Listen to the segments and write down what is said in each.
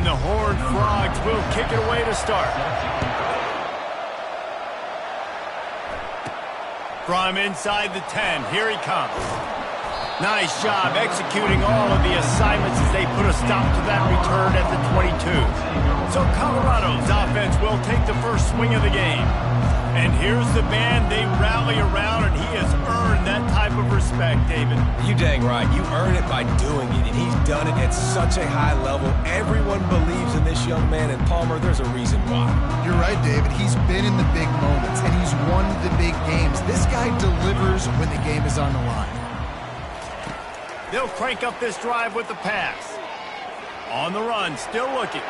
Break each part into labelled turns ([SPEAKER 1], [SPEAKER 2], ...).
[SPEAKER 1] And the Horned Frogs will kick it away to start. From inside the 10, here he comes. Nice job executing all of the assignments as they put a stop to that return at the 22. So Colorado's offense will take the first swing of the game. And here's the man they rally around, and he has earned that type of respect, David.
[SPEAKER 2] You dang right. You earn it by doing it, and he's done it at such a high level. Everyone believes in this young man, and Palmer, there's a reason why.
[SPEAKER 3] You're right, David. He's been in the big moments, and he's won the big games. This guy delivers when the game is on the line.
[SPEAKER 1] They'll crank up this drive with the pass. On the run, still looking.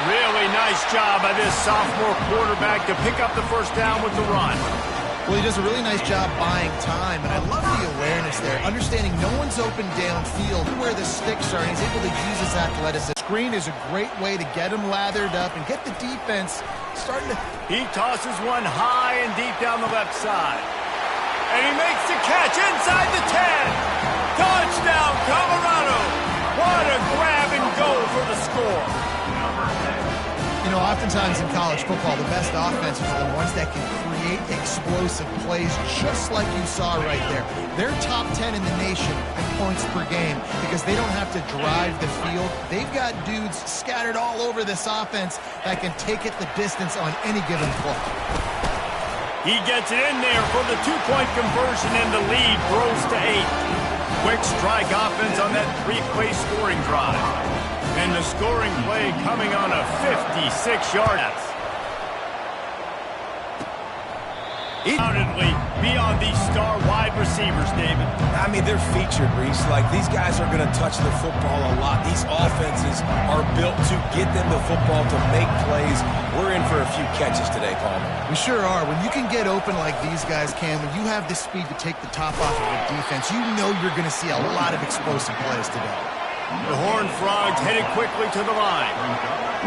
[SPEAKER 1] Really nice job by this sophomore quarterback to pick up the first down with the run.
[SPEAKER 3] Well, he does a really nice job buying time, and I love the awareness there, understanding no one's open downfield where the sticks are, and he's able to use his athleticism. Screen is a great way to get him lathered up and get the defense starting to...
[SPEAKER 1] He tosses one high and deep down the left side. And he makes the catch inside the 10. Touchdown, Colorado. What a grab and go for the score.
[SPEAKER 3] You know, oftentimes in college football, the best offenses are the ones that can create explosive plays, just like you saw right there. They're top 10 in the nation in points per game because they don't have to drive the field. They've got dudes scattered all over this offense that can take it the distance on any given play.
[SPEAKER 1] He gets it in there for the two-point conversion, and the lead grows to 8. Quick strike offense on that 3-play scoring drive. And the scoring play coming on a 56-yard pass. Undoubtedly beyond these star wide receivers, David.
[SPEAKER 2] I mean, they're featured, Reese. Like, these guys are going to touch the football a lot. These offenses are built to get them the football to make plays. We're in for a few catches today, Palmer.
[SPEAKER 3] We sure are. When you can get open like these guys can, when you have the speed to take the top off of a defense, you know you're going to see a lot of explosive plays today.
[SPEAKER 1] The Horned Frogs headed quickly to the line.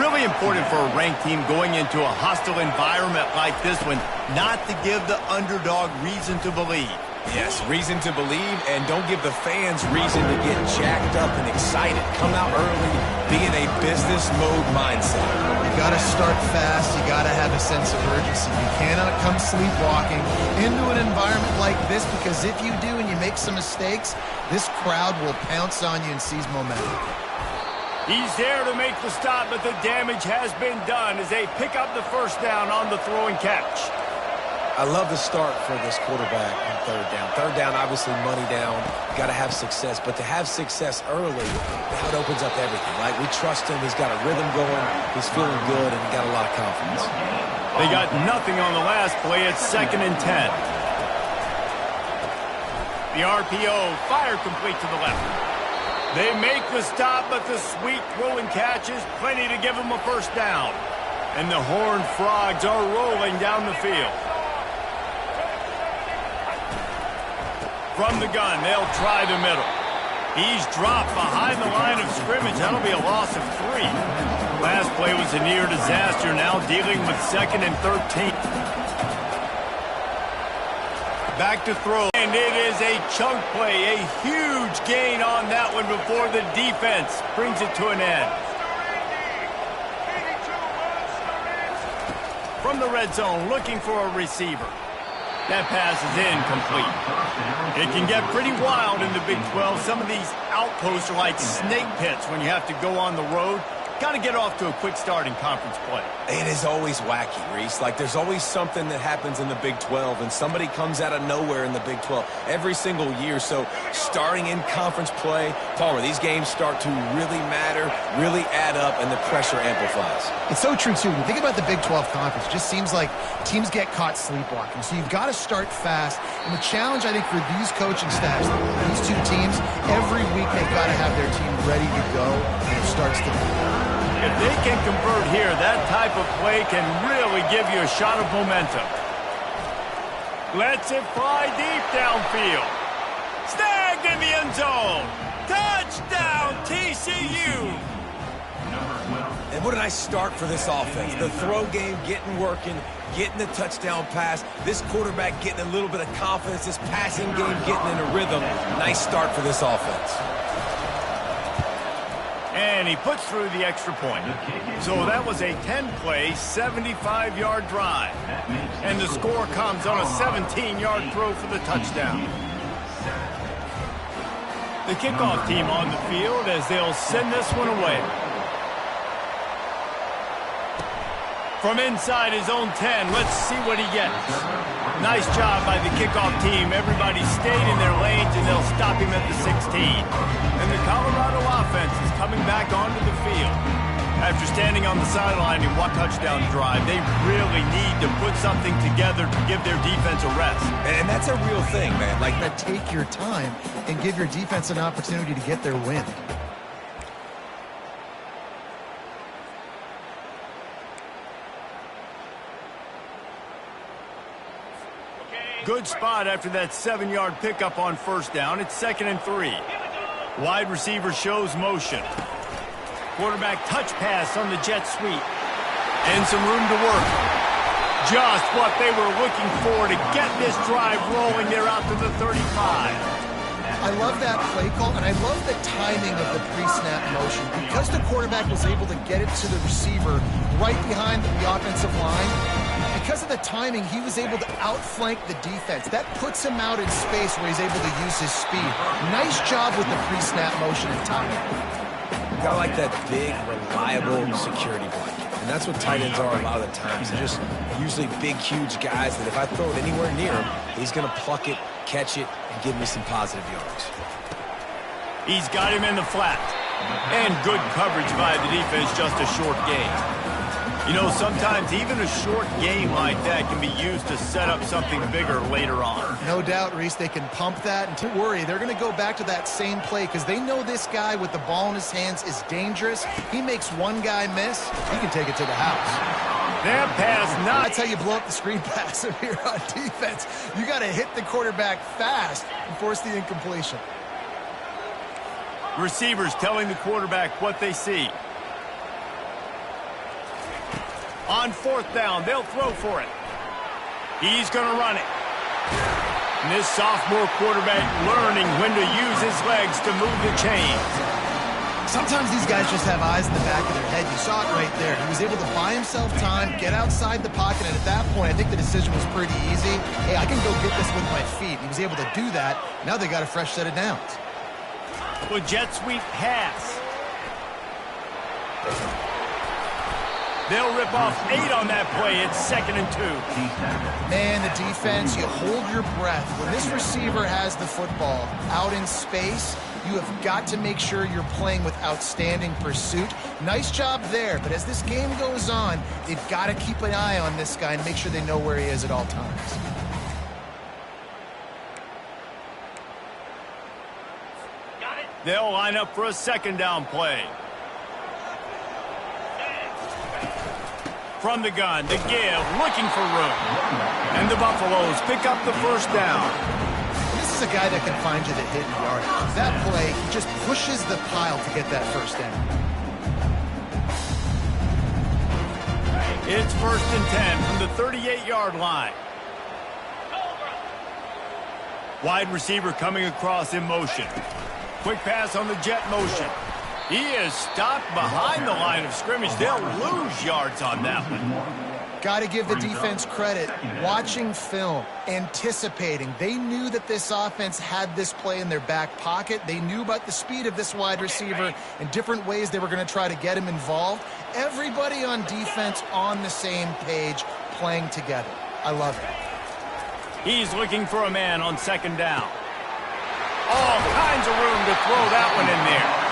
[SPEAKER 1] Really important for a ranked team going into a hostile environment like this one, not to give the underdog reason to believe.
[SPEAKER 2] Yes, reason to believe, and don't give the fans reason to get jacked up and excited. Come out early, be in a business mode mindset.
[SPEAKER 3] You got to start fast. You got to have a sense of urgency. You cannot come sleepwalking into an environment like this, because if you do and you make some mistakes, this crowd will pounce on you and seize momentum.
[SPEAKER 1] He's there to make the stop, but the damage has been done as they pick up the first down on the throw and catch.
[SPEAKER 2] I love the start for this quarterback on third down. Third down, obviously money down. Got to have success, but to have success early, now it opens up everything. Like, we trust him. He's got a rhythm going. He's feeling good, and he got a lot of confidence.
[SPEAKER 1] They got nothing on the last play. It's 2nd and 10. The RPO, fire complete to the left. They make the stop, but the sweet throw and catch is plenty to give them a first down. And the Horned Frogs are rolling down the field. From the gun, they'll try the middle. He's dropped behind the line of scrimmage. That'll be a loss of 3. Last play was a near disaster. Now dealing with 2nd and 13. Back to throw, and it is a chunk play. A huge gain on that one before the defense brings it to an end. From the red zone, looking for a receiver. That pass is incomplete. It can get pretty wild in the Big 12. Some of these outposts are like snake pits when you have to go on the road. Got to get off to a quick start in conference play.
[SPEAKER 2] It is always wacky, Reese. Like, there's always something that happens in the Big 12, and somebody comes out of nowhere in the Big 12 every single year. So starting in conference play, Palmer, these games start to really matter, really add up, and the pressure amplifies.
[SPEAKER 3] It's so true, too. When you think about the Big 12 Conference, it just seems like teams get caught sleepwalking. So you've got to start fast. And the challenge, I think, for these coaching staffs, these two teams, every week they've got to have their team ready to go, and it starts to...
[SPEAKER 1] If they can convert here, that type of play can really give you a shot of momentum. Lets it fly deep downfield. Snagged in the end zone. Touchdown, TCU.
[SPEAKER 2] And what a nice start for this offense. The throw game getting working, getting the touchdown pass. This quarterback getting a little bit of confidence. This passing game getting in a rhythm. Nice start for this offense.
[SPEAKER 1] And And he puts through the extra point. So that was a 10-play, 75-yard drive. And the score comes on a 17-yard throw for the touchdown. The kickoff team on the field as they'll send this one away. From inside his own 10, let's see what he gets. Nice job by the kickoff team. Everybody stayed in their lanes, and they'll stop him at the 16. And the Colorado offense is coming back onto the field. After standing on the sideline in one touchdown drive, they really need to put something together to give their defense a rest.
[SPEAKER 2] And that's a real thing, man. Like,
[SPEAKER 3] Take your time and give your defense an opportunity to get their win.
[SPEAKER 1] Good spot after that 7-yard pickup on first down. It's 2nd and 3. Wide receiver shows motion. Quarterback touch pass on the jet sweep. And some room to work. Just what they were looking for to get this drive rolling. They're out to the 35.
[SPEAKER 3] I love that play call, and I love the timing of the pre-snap motion. Because the quarterback was able to get it to the receiver right behind the offensive line, because of the timing, he was able to outflank the defense. That puts him out in space where he's able to use his speed. Nice job with the pre-snap motion and timing.
[SPEAKER 2] got like that big, reliable security blanket. And that's what tight ends are a lot of the times. They're just usually big, huge guys that if I throw it anywhere near him, he's going to pluck it, catch it, and give me some positive yards.
[SPEAKER 1] He's got him in the flat. And good coverage by the defense, just a short gain. You know, sometimes even a short game like that can be used to set up something bigger later on.
[SPEAKER 3] No doubt, Reese, they can pump that. And don't worry, they're going to go back to that same play because they know this guy with the ball in his hands is dangerous. He makes one guy miss, he can take it to the house.
[SPEAKER 1] That pass, not.
[SPEAKER 3] That's how you blow up the screen pass here on defense. You got to hit the quarterback fast and force the incompletion.
[SPEAKER 1] Receivers telling the quarterback what they see. On fourth down, they'll throw for it. He's going to run it. And this sophomore quarterback learning when to use his legs to move the chains.
[SPEAKER 3] Sometimes these guys just have eyes in the back of their head. You saw it right there. He was able to buy himself time, get outside the pocket, and at that point, I think the decision was pretty easy. Hey, I can go get this with my feet. He was able to do that. Now they got a fresh set of downs.
[SPEAKER 1] With jet sweep pass. They'll rip off 8 on that play. It's 2nd and 2.
[SPEAKER 3] Man, the defense, you hold your breath. When this receiver has the football out in space, you have got to make sure you're playing with outstanding pursuit. Nice job there, but as this game goes on, they've got to keep an eye on this guy and make sure they know where he is at all times.
[SPEAKER 1] They'll line up for a 2nd down play. From the gun, the give, looking for room. And the Buffaloes pick up the first down.
[SPEAKER 3] This is a guy that can find you the hidden yardage. That play, he just pushes the pile to get that first down.
[SPEAKER 1] It's 1st and 10 from the 38-yard line. Wide receiver coming across in motion. Quick pass on the jet motion. He is stopped behind the line of scrimmage. They'll lose yards on that one.
[SPEAKER 3] Got to give the defense credit. Watching film, anticipating. They knew that this offense had this play in their back pocket. They knew about the speed of this wide receiver and different ways they were going to try to get him involved. Everybody on defense on the same page, playing together. I love it.
[SPEAKER 1] He's looking for a man on 2nd down. All kinds of room to throw that one in there.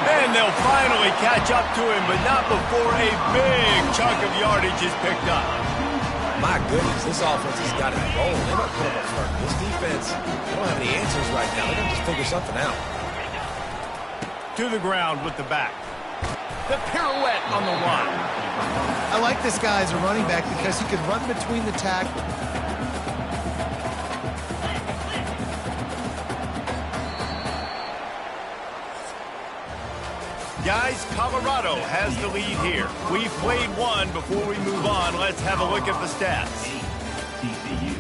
[SPEAKER 1] And they'll finally catch up to him, but not before a big chunk of yardage is picked up.
[SPEAKER 2] My goodness, this offense has got it rolling. They're not putting up front. This defense, they don't have any answers right now. They're going to just figure something out.
[SPEAKER 1] To the ground with the back. The pirouette on the run.
[SPEAKER 3] I like this guy as a running back because he can run between the tackles.
[SPEAKER 1] Guys, Colorado has the lead here. We've played one. Before we move on, let's have a look at the stats.
[SPEAKER 4] TCU.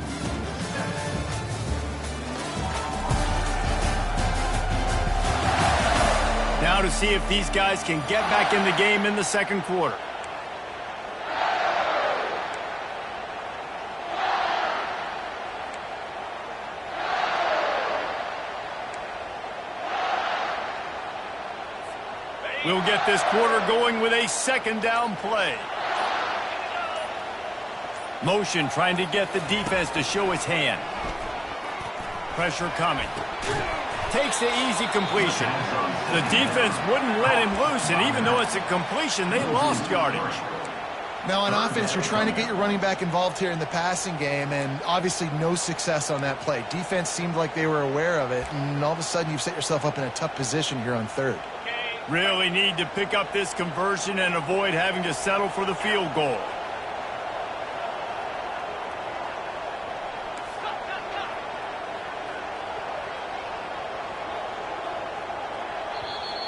[SPEAKER 1] Now to see if these guys can get back in the game in the second quarter. We'll get this quarter going with a second down play. Motion trying to get the defense to show his hand. Pressure coming. Takes the easy completion. The defense wouldn't let him loose, and even though it's a completion, they lost yardage.
[SPEAKER 3] Now on offense, you're trying to get your running back involved here in the passing game, and obviously no success on that play. Defense seemed like they were aware of it, and all of a sudden you've set yourself up in a tough position here on third.
[SPEAKER 1] Really need to pick up this conversion and avoid having to settle for the field goal.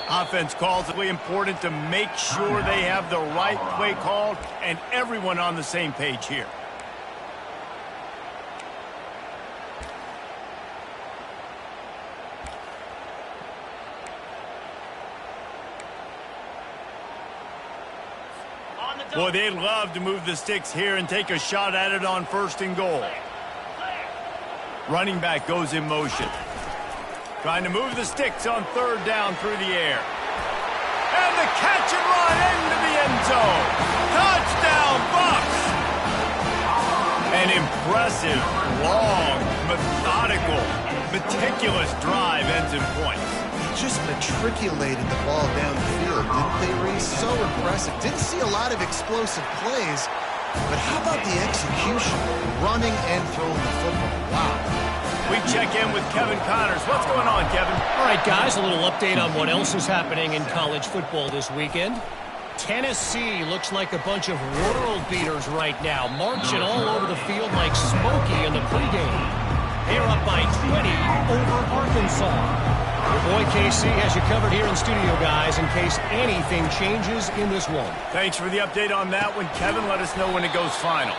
[SPEAKER 1] Offense calls it really important to make sure they have the right play called and everyone on the same page here. Boy, they'd love to move the sticks here and take a shot at it on 1st and goal. Running back goes in motion. Trying to move the sticks on 3rd down through the air. And the catch and run into the end zone. Touchdown, Bucks! An impressive, long, methodical, meticulous drive ends in points.
[SPEAKER 3] Just matriculated the ball down the field, didn't they, Reese? So impressive. Didn't see a lot of explosive plays, but how about the execution? Running and throwing the football. Wow.
[SPEAKER 1] We check in with Kevin Connors. What's going on, Kevin?
[SPEAKER 4] All right, guys, a little update on what else is happening in college football this weekend. Tennessee looks like a bunch of world beaters right now, marching all over the field like Smokey in the pregame. They're up by 20 over Arkansas. Your boy KC has you covered here in studio, guys, in case anything changes in this one.
[SPEAKER 1] Thanks for the update on that one, Kevin. Let us know when it goes final.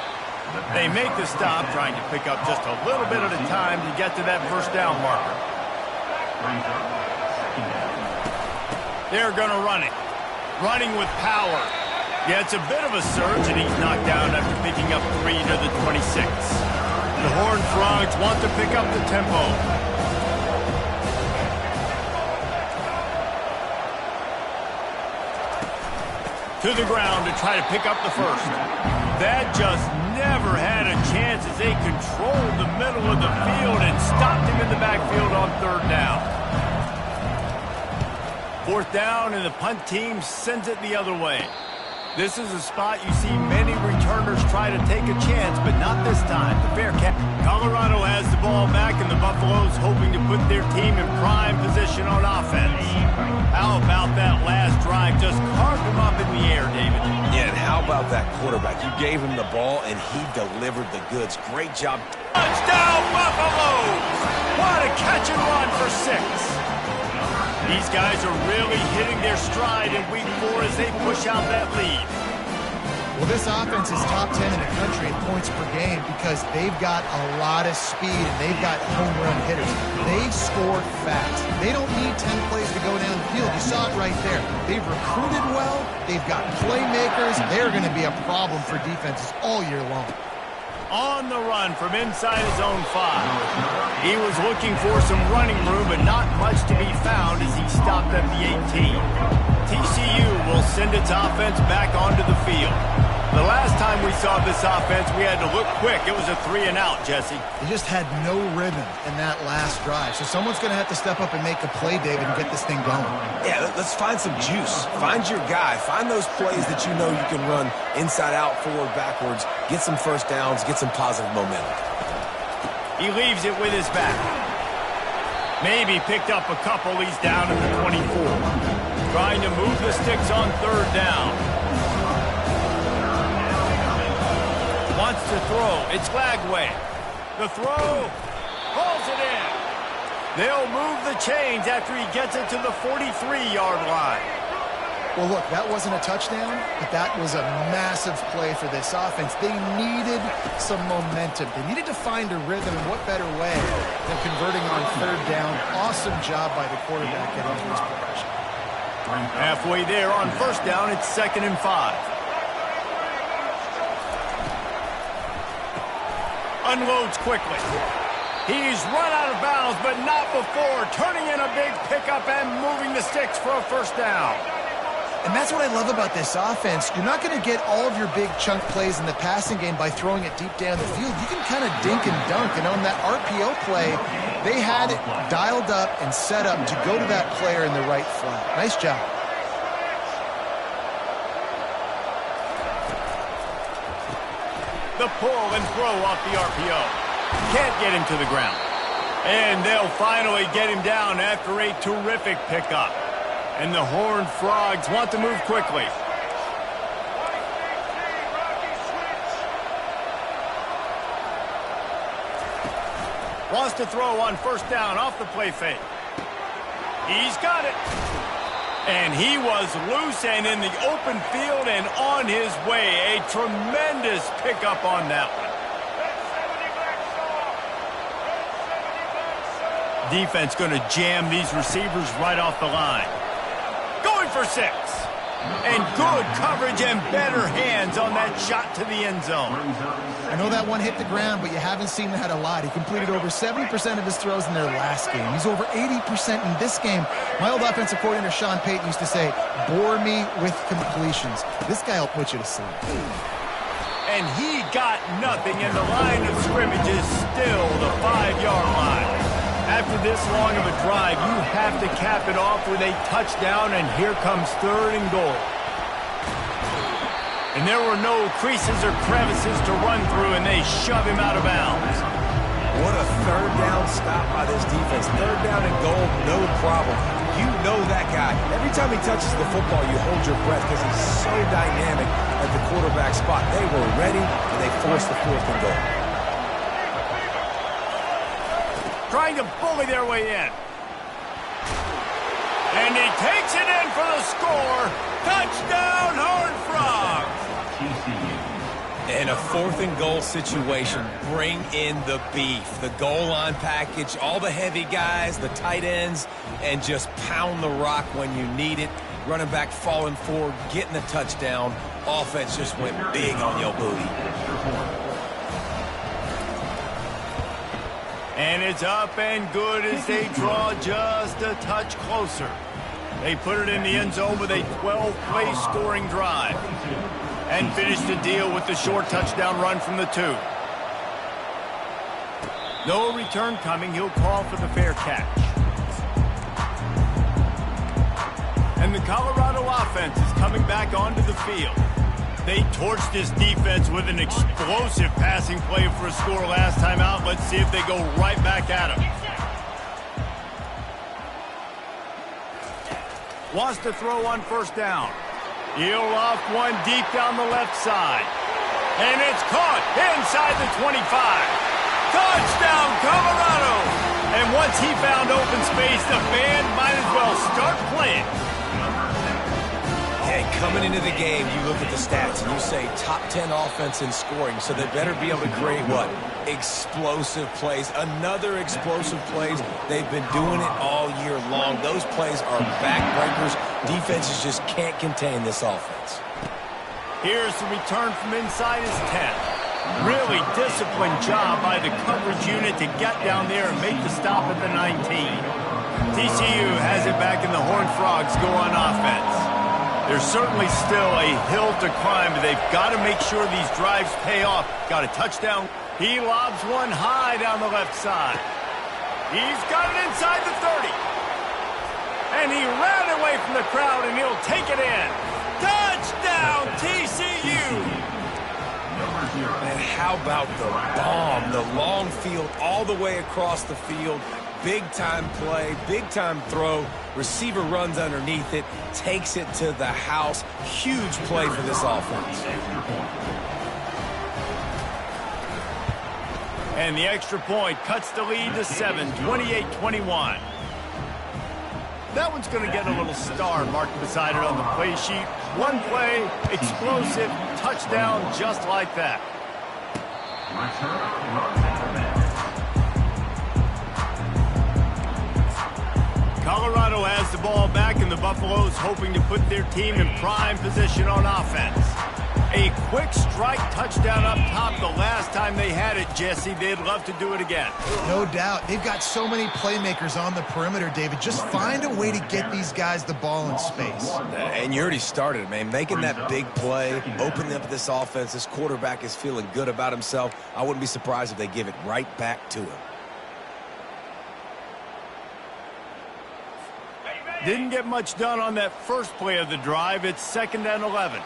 [SPEAKER 1] They make the stop, trying to pick up just a little bit at a time to get to that 1st down marker. They're going to run it. Running with power. Yeah, it's a bit of a surge, and he's knocked down after picking up 3 to the 26. The Horned Frogs want to pick up the tempo. To the ground to try to pick up the 1st. That just never had a chance as they controlled the middle of the field and stopped him in the backfield on 3rd down. 4th down, and the punt team sends it the other way. This is a spot you see many returners try to take a chance, but not this time. The Bearcat. Colorado has the ball back, and the Buffaloes hoping to put their team in prime position on offense. How about that last drive? Just carved them up in the air, David.
[SPEAKER 2] Yeah, and how about that quarterback? You gave him the ball, and he delivered the goods. Great job.
[SPEAKER 1] Touchdown, Buffaloes! What a catch and run for 6. These guys are really hitting their stride in week 4 as they push out that lead.
[SPEAKER 3] Well, this offense is top 10 in the country in points per game because they've got a lot of speed and they've got home run hitters. They score fast. They don't need 10 plays to go down the field. You saw it right there. They've recruited well. They've got playmakers. They're going to be a problem for defenses all year long.
[SPEAKER 1] On the run from inside his own 5. He was looking for some running room, but not much to be found as he stopped at the 18. TCU will send its offense back onto the field. The last time we saw this offense, we had to look quick. It was a 3-and-out, Jesse.
[SPEAKER 3] They just had no rhythm in that last drive. So someone's going to have to step up and make a play, David, and get this thing going.
[SPEAKER 2] Yeah, let's find some juice. Find your guy. Find those plays that you know you can run inside out, forward, backwards. Get some 1st downs. Get some positive momentum.
[SPEAKER 1] He leaves it with his back. Maybe picked up a couple. He's down at the 24. Trying to move the sticks on 3rd down. Wants to throw. It's Lagway. The throw. Hauls it in. They'll move the chains after he gets it to the 43-yard line.
[SPEAKER 3] Well, look, that wasn't a touchdown, but that was a massive play for this offense. They needed some momentum. They needed to find a rhythm, and what better way than converting on 3rd down. Awesome job by the quarterback getting to his progression.
[SPEAKER 1] Halfway there on first down, it's 2nd and 5. Unloads quickly. He's run out of bounds, but not before turning in a big pickup and moving the sticks for a first down.
[SPEAKER 3] And that's what I love about this offense. You're not going to get all of your big chunk plays in the passing game by throwing it deep down the field. You can kind of dink and dunk. And on that RPO play, they had it dialed up and set up to go to that player in the right flat. Nice job.
[SPEAKER 1] The pull and throw off the RPO. Can't get him to the ground. And they'll finally get him down after a terrific pickup. And the Horned Frogs want to move quickly. Wants to throw on first down off the play fake. He's got it. And he was loose and in the open field and on his way. A tremendous pickup on that one. Defense going to jam these receivers right off the line. Going for 6. And good coverage and better hands on that shot to the end zone.
[SPEAKER 3] I know that one hit the ground, but you haven't seen that a lot. He completed over 70% of his throws in their last game. He's over 80% in this game. My old offensive coordinator, Sean Payton, used to say, bore me with completions. This guy will put you to sleep.
[SPEAKER 1] And he got nothing, and the line of scrimmage is still the 5-yard line. After this long of a drive, you have to cap it off with a touchdown, and here comes 3rd and goal. And there were no creases or crevices to run through, and they shove him out of bounds.
[SPEAKER 2] What a 3rd down stop by this defense. 3rd down and goal, no problem. You know that guy. Every time he touches the football, you hold your breath because he's so dynamic at the quarterback spot. They were ready, and they forced the 4th and goal.
[SPEAKER 1] Trying to bully their way in. And he takes it in for the score. Touchdown, Horned Frogs!
[SPEAKER 2] In a 4th and goal situation, bring in the beef. The goal line package, all the heavy guys, the tight ends, and just pound the rock when you need it. Running back falling forward, getting the touchdown. Offense just went big on your booty.
[SPEAKER 1] And it's up and good as they draw just a touch closer. They put it in the end zone with a 12-play scoring drive. And finish the deal with the short touchdown run from the 2. No return coming. He'll call for the fair catch. And the Colorado offense is coming back onto the field. They torched this defense with an explosive passing play for a score last time out. Let's see if they go right back at him. Wants to throw on first down. He'll off one deep down the left side. And it's caught inside the 25. Touchdown, Colorado! And once he found open space, the band might as well start playing.
[SPEAKER 2] Hey, coming into the game, you look at the stats and you say top 10 offense in scoring, so they better be able to create what? Explosive plays. Another explosive plays. They've been doing it all year long. Those plays are backbreakers. Defenses just can't contain this offense.
[SPEAKER 1] Here's the return from inside his 10. Really disciplined job by the coverage unit to get down there and make the stop at the 19. TCU has it back, and the Horned Frogs go on offense. There's certainly still a hill to climb, but they've got to make sure these drives pay off. Got a touchdown. He lobs one high down the left side. He's got it inside the 30. And he ran away from the crowd, and he'll take it in. Touchdown, TCU!
[SPEAKER 2] And how about the bomb? The long field all the way across the field. Big-time play, big-time throw. Receiver runs underneath it, takes it to the house. Huge play for this offense.
[SPEAKER 1] And the extra point cuts the lead to 7, 28-21. That one's going to get a little star marked beside it on the play sheet. One play, explosive, touchdown just like that. Colorado has the ball back back, and the Buffaloes hoping to put their team in prime position on offense. A quick strike touchdown up top the last time they had it, Jesse. They'd love to do it again.
[SPEAKER 3] No doubt. They've got so many playmakers on the perimeter, David. Just find a way to get these guys the ball in space.
[SPEAKER 2] And you already started, man. Making that big play, opening up this offense. This quarterback is feeling good about himself. I wouldn't be surprised if they give it right back to him.
[SPEAKER 1] Didn't get much done on that first play of the drive. It's 2nd and 11.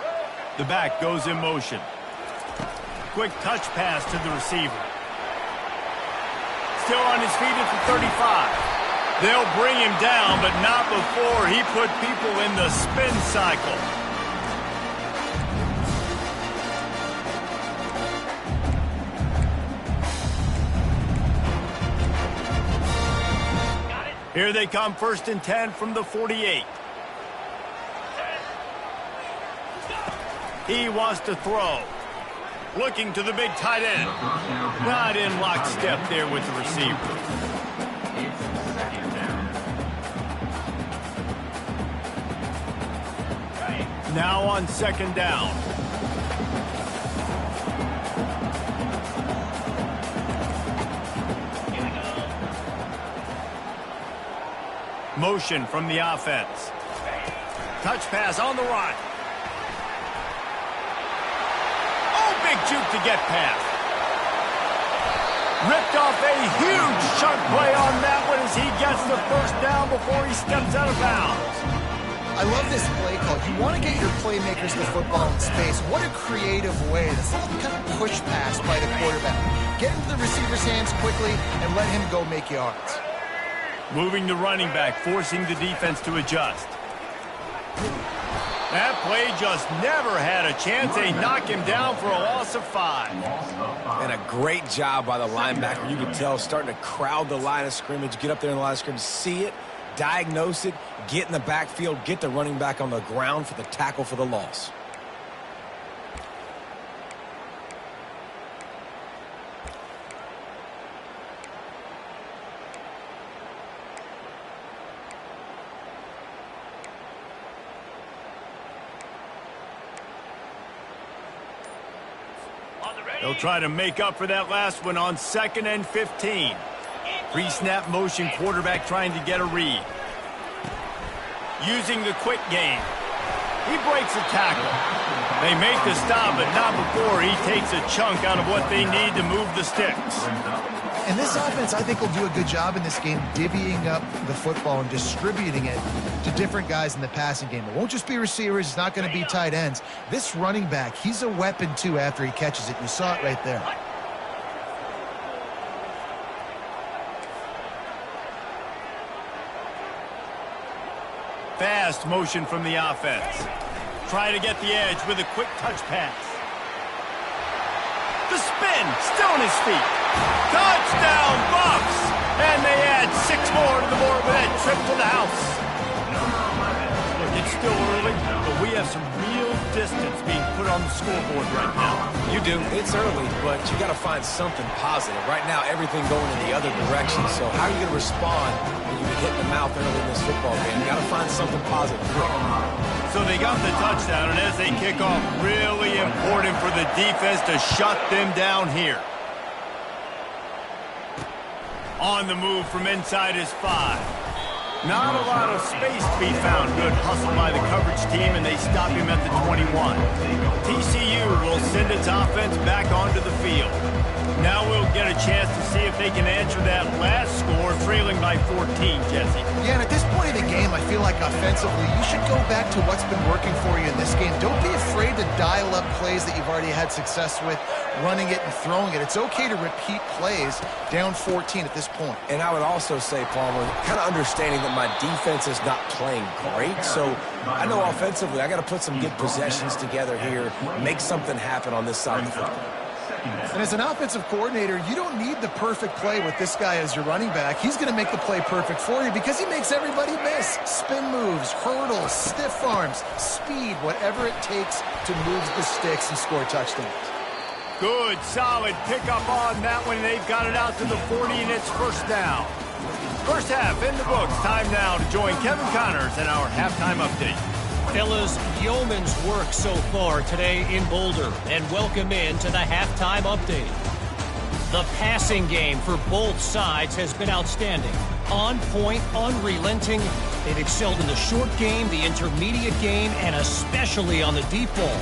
[SPEAKER 1] The back goes in motion. Quick touch pass to the receiver. Still on his feet at the 35. They'll bring him down, but not before he put people in the spin cycle. Here they come, 1st and 10 from the 48. He wants to throw. Looking to the big tight end. Not in lockstep there with the receiver. Now on 2nd down. Motion from the offense. Touch pass on the run. Oh, big juke to get past. Ripped off a huge chunk play on that one as he gets the 1st down before he steps out of bounds.
[SPEAKER 3] I love this play call. You want to get your playmakers the football in space. What a creative way. This little kind of push pass by the quarterback. Get into the receiver's hands quickly and let him go make yards.
[SPEAKER 1] Moving the running back, forcing the defense to adjust. That play just never had a chance. They knock him down for a loss of 5.
[SPEAKER 2] And a great job by the linebacker. You can tell starting to crowd the line of scrimmage, get up there in the line of scrimmage, see it, diagnose it, get in the backfield, get the running back on the ground for the tackle for the loss.
[SPEAKER 1] They'll try to make up for that last one on 2nd and 15. Pre-snap motion, quarterback trying to get a read. Using the quick game. He breaks a tackle. They make the stop, but not before he takes a chunk out of what they need to move the sticks.
[SPEAKER 3] And this offense, I think, will do a good job in this game divvying up the football and distributing it to different guys in the passing game. It won't just be receivers. It's not going to be tight ends. This running back, he's a weapon, too, after he catches it. You saw it right there.
[SPEAKER 1] Fast motion from the offense. Trying to get the edge with a quick touch pass. The spin, still on his feet. Touchdown, Bucks! And they add 6 more to the board with that trip to the house. Look, it's still early, but we have some real distance being put on the scoreboard right now.
[SPEAKER 2] You do. It's early, but you got to find something positive. Right now, everything going in the other direction. So how are you going to respond when you get hit in the mouth early in this football game? You got to find something positive quick.
[SPEAKER 1] So they got the touchdown, and as they kick off, really important for the defense to shut them down here. On the move from inside his 5. Not a lot of space to be found. Good hustle by the coverage team, and they stop him at the 21. TCU will send its offense back onto the field. Now we'll get a chance to see if they can answer that last score, trailing by 14, Jesse.
[SPEAKER 3] Yeah, and at this point in the game, I feel like offensively, you should go back to what's been working for you in this game. Don't be afraid to dial up plays that you've already had success with, running it and throwing it. It's okay to repeat plays down 14 at this point.
[SPEAKER 2] And I would also say, Palmer, kind of understanding that my defense is not playing great, so I know offensively I got to put some good possessions together here, make something happen on this side of the football.
[SPEAKER 3] And as an offensive coordinator, you don't need the perfect play with this guy as your running back. He's going to make the play perfect for you because he makes everybody miss. Spin moves, hurdles, stiff arms, speed, whatever it takes to move the sticks and score touchdowns.
[SPEAKER 1] Good, solid pickup on that one. They've got it out to the 40, and it's 1st down. First half in the books. Time now to join Kevin Connors in our halftime update.
[SPEAKER 4] Fellas, yeoman's work so far today in Boulder, and welcome in to the halftime update. The passing game for both sides has been outstanding. On point, unrelenting. They've excelled in the short game, the intermediate game, and especially on the deep ball.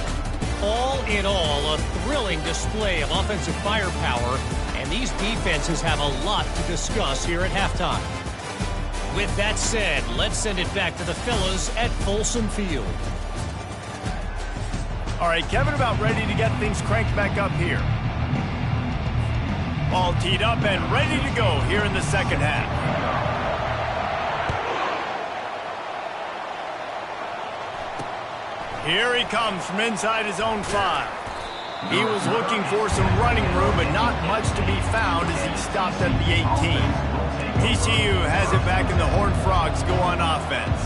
[SPEAKER 4] All in all, a thrilling display of offensive firepower, and these defenses have a lot to discuss here at halftime. With that said, let's send it back to the fellas at Folsom Field.
[SPEAKER 1] All right, Kevin, about ready to get things cranked back up here. All teed up and ready to go here in the second half. Here he comes from inside his own 5. He was looking for some running room, but not much to be found as he stopped at the 18. TCU has it back, and the Horned Frogs go on offense.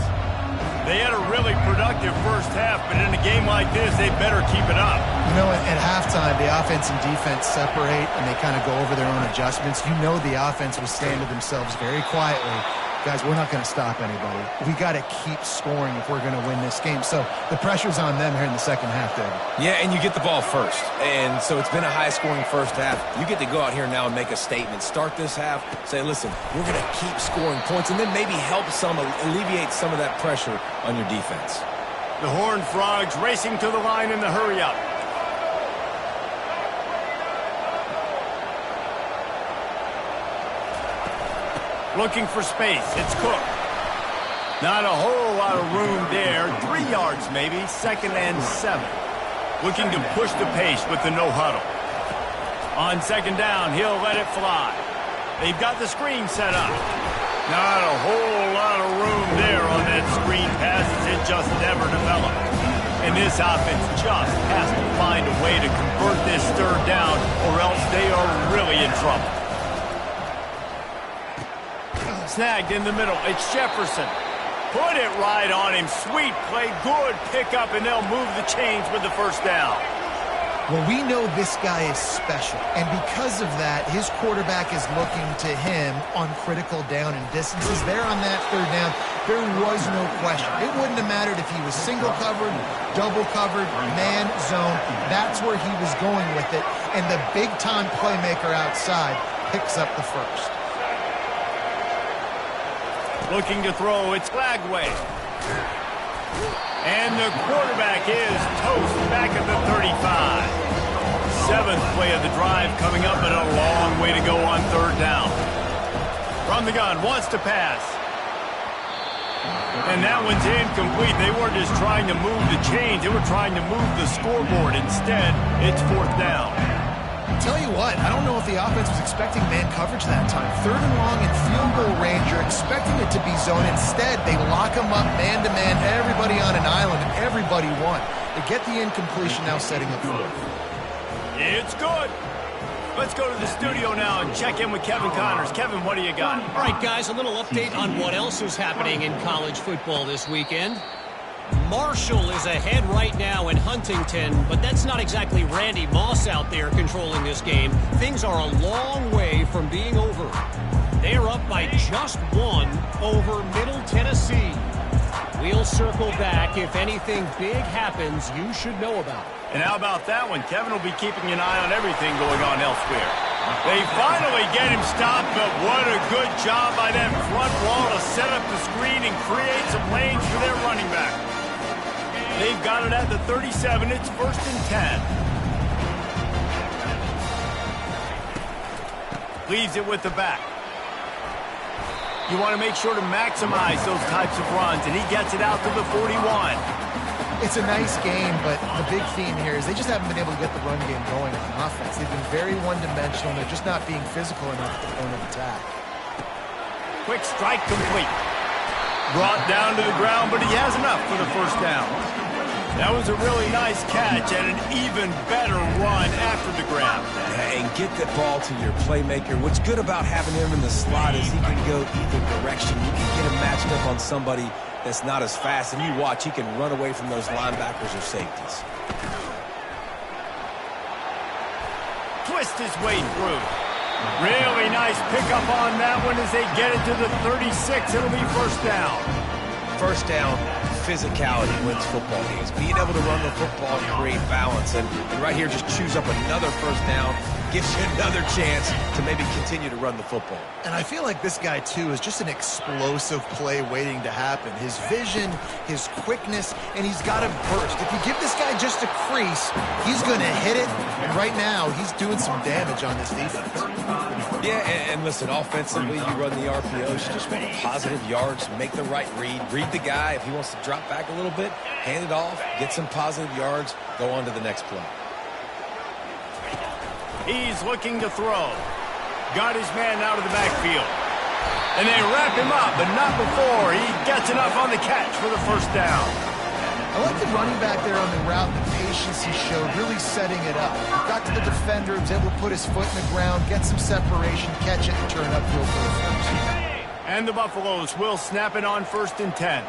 [SPEAKER 1] They had a really productive first half, but in a game like this, they better keep it up.
[SPEAKER 3] You know, at halftime, the offense and defense separate, and they kind of go over their own adjustments. You know the offense was saying to themselves very quietly, guys, we're not going to stop anybody. We got to keep scoring if we're going to win this game. So the pressure's on them here in the second half, David.
[SPEAKER 2] Yeah, and you get the ball first. And so it's been a high-scoring first half. You get to go out here now and make a statement. Start this half, say, listen, we're going to keep scoring points, and then maybe help alleviate some of that pressure on your defense.
[SPEAKER 1] The Horned Frogs racing to the line in the hurry-up. Looking for space. It's Cook. Not a whole lot of room there. 3 yards maybe. 2nd and 7. Looking to push the pace with the no huddle. On 2nd down, he'll let it fly. They've got the screen set up. Not a whole lot of room there on that screen pass as it just never developed. And this offense just has to find a way to convert this 3rd down, or else they are really in trouble. Snagged in the middle. It's Jefferson. Put it right on him. Sweet play. Good pickup, and they'll move the chains with the first down.
[SPEAKER 3] Well, we know this guy is special, and because of that, his quarterback is looking to him on critical down and distances. There on that 3rd down, there was no question. It wouldn't have mattered if he was single covered, double covered, man, zone. That's where he was going with it, and the big-time playmaker outside picks up the first.
[SPEAKER 1] Looking to throw, it's Lagway. And the quarterback is toast back at the 35. 7th play of the drive coming up, and a long way to go on 3rd down. From the gun, wants to pass. And that one's incomplete. They weren't just trying to move the chains, they were trying to move the scoreboard. Instead, it's 4th down.
[SPEAKER 3] Tell you what, I don't know if the offense was expecting man coverage that time. 3rd and long and field goal range, you're expecting it to be zone. Instead, they lock them up man-to-man, everybody on an island, and everybody won. They get the incompletion, now setting up 4th.
[SPEAKER 1] It's good. Let's go to the studio now and check in with Kevin Connors. Kevin, what do you got?
[SPEAKER 4] All right, guys, a little update on what else is happening in college football this weekend. Marshall is ahead right now in Huntington, but that's not exactly Randy Moss out there controlling this game. Things are a long way from being over. They are up by just 1 over Middle Tennessee. We'll circle back. If anything big happens, you should know about it.
[SPEAKER 1] And how about that one? Kevin will be keeping an eye on everything going on elsewhere. They finally get him stopped, but what a good job by that front wall to set up the screen and create some lanes for their running back. They've got it at the 37. It's 1st and 10. Leaves it with the back. You want to make sure to maximize those types of runs, and he gets it out to the 41.
[SPEAKER 3] It's a nice game, but the big theme here is they just haven't been able to get the run game going on offense. They've been very one-dimensional. They're just not being physical enough at the point of attack.
[SPEAKER 1] Quick strike complete. Brought down to the ground, but he has enough for the 1st down. That was a really nice catch and an even better run after the grab.
[SPEAKER 2] And get the ball to your playmaker. What's good about having him in the slot is he can go either direction. You can get him matched up on somebody that's not as fast, and you watch, he can run away from those linebackers or safeties.
[SPEAKER 1] Twist his way through. Really nice pickup on that one as they get it to the 36. It'll be first down.
[SPEAKER 2] First down, physicality wins football games. Being able to run the football and create balance. And right here, just choose up another first down. Gives you another chance to maybe continue to run the football.
[SPEAKER 3] And I feel like this guy, too, is just an explosive play waiting to happen. His vision, his quickness, and he's got to burst. If you give this guy just a crease, he's going to hit it. And right now, he's doing some damage on this defense.
[SPEAKER 2] Yeah, and listen, offensively, you run the RPOs. You just want positive yards, make the right read the guy. If he wants to drop back a little bit, hand it off, get some positive yards, go on to the next play.
[SPEAKER 1] He's looking to throw. Got his man out of the backfield. And they wrap him up, but not before he gets enough on the catch for the first down.
[SPEAKER 3] I like the running back there on the route and the patience he showed, really setting it up. Got to the defender, was able to put his foot in the ground, get some separation, catch it, and turn upfield for the first.
[SPEAKER 1] And the Buffaloes will snap it on 1st and 10.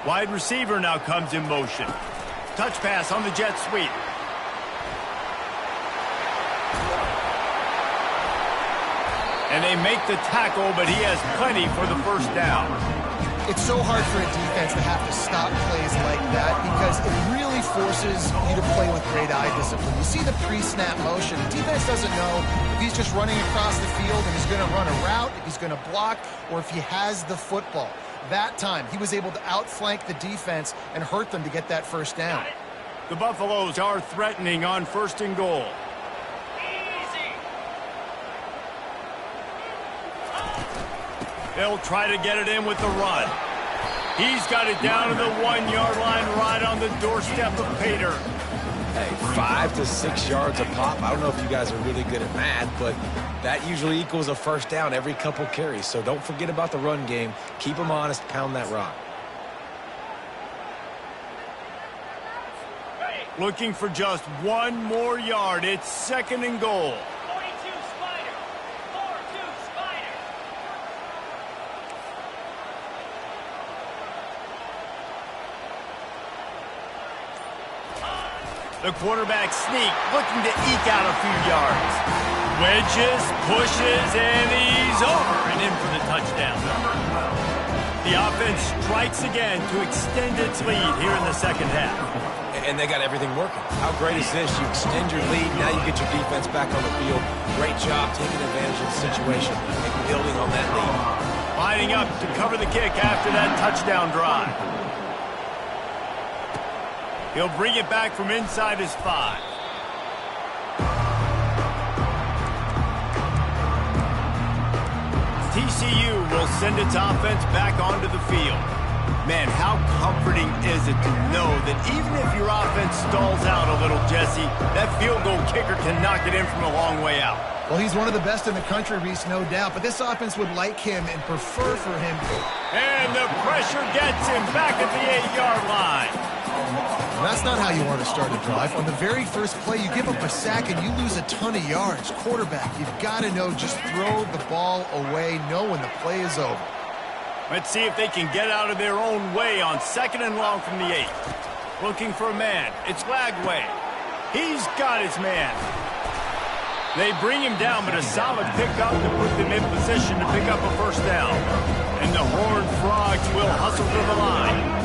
[SPEAKER 1] Wide receiver now comes in motion. Touch pass on the jet sweep. And they make the tackle, but he has plenty for the first down.
[SPEAKER 3] It's so hard for a defense to have to stop plays like that because it really forces you to play with great eye discipline. You see the pre-snap motion. The defense doesn't know if he's just running across the field and he's going to run a route, if he's going to block, or if he has the football. That time, he was able to outflank the defense and hurt them to get that first down.
[SPEAKER 1] The Buffaloes are threatening on 1st and goal. They'll try to get it in with the run. He's got it down to the 1-yard line right on the doorstep of Pater.
[SPEAKER 2] Hey, 5 to 6 yards a pop. I don't know if you guys are really good at math, but that usually equals a first down every couple carries. So don't forget about the run game. Keep them honest. Pound that rock.
[SPEAKER 1] Looking for just 1 more yard. It's 2nd and goal. The quarterback sneak, looking to eke out a few yards. Wedges, pushes, and he's over and in for the touchdown. The offense strikes again to extend its lead here in the second half.
[SPEAKER 2] And they got everything working. How great is this? You extend your lead, now you get your defense back on the field. Great job taking advantage of the situation and building on that lead.
[SPEAKER 1] Lining up to cover the kick after that touchdown drive. He'll bring it back from inside his 5. TCU will send its offense back onto the field. Man, how comforting is it to know that even if your offense stalls out a little, Jesse, that field goal kicker can knock it in from a long way out.
[SPEAKER 3] Well, he's one of the best in the country, Reese, no doubt. But this offense would like him and prefer for him.
[SPEAKER 1] And the pressure gets him back at the 8-yard line.
[SPEAKER 3] That's not how you want to start a drive. On the very first play, you give up a sack and you lose a ton of yards. Quarterback, you've got to know, just throw the ball away, know when the play is over.
[SPEAKER 1] Let's see if they can get out of their own way on 2nd and long from the 8. Looking for a man. It's Lagway. He's got his man. They bring him down, but a solid pickup to put them in position to pick up a first down. And the Horned Frogs will hustle to the line.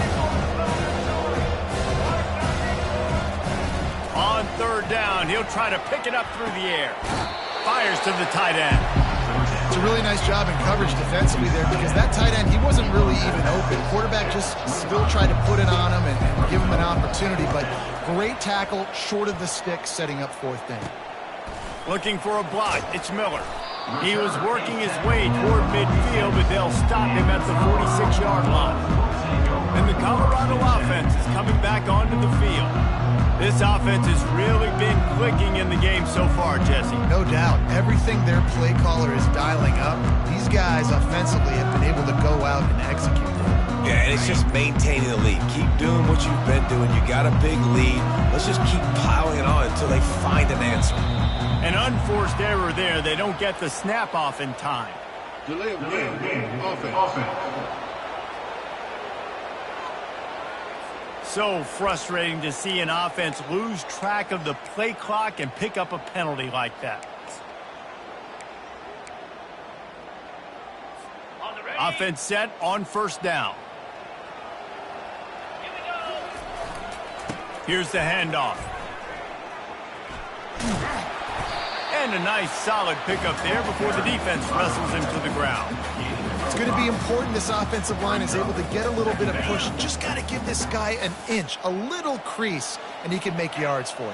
[SPEAKER 1] On 3rd down, he'll try to pick it up through the air. Fires to the tight end.
[SPEAKER 3] It's a really nice job in coverage defensively there because that tight end, he wasn't really even open. Quarterback just still tried to put it on him and give him an opportunity, but great tackle, short of the stick, setting up 4th down.
[SPEAKER 1] Looking for a block. It's Miller. He was working his way toward midfield, but they'll stop him at the 46-yard line. And the Colorado offense is coming back onto the field. This offense has really been clicking in the game so far, Jesse.
[SPEAKER 3] No doubt. Everything their play caller is dialing up, these guys offensively have been able to go out and execute.
[SPEAKER 2] Yeah, and it's just maintaining the lead. Keep doing what you've been doing. You got a big lead. Let's just keep piling it on until they find an answer.
[SPEAKER 1] An unforced error there. They don't get the snap off in time.
[SPEAKER 5] Delay of game. Offense.
[SPEAKER 1] so frustrating to see an offense lose track of the play clock and pick up a penalty like that. Offense set on first down. Here's the handoff. And a nice solid pickup there before the defense wrestles him to the ground.
[SPEAKER 3] It's going to be important this offensive line is able to get a little bit of push. Just got to give this guy an inch, a little crease, and he can make yards for you.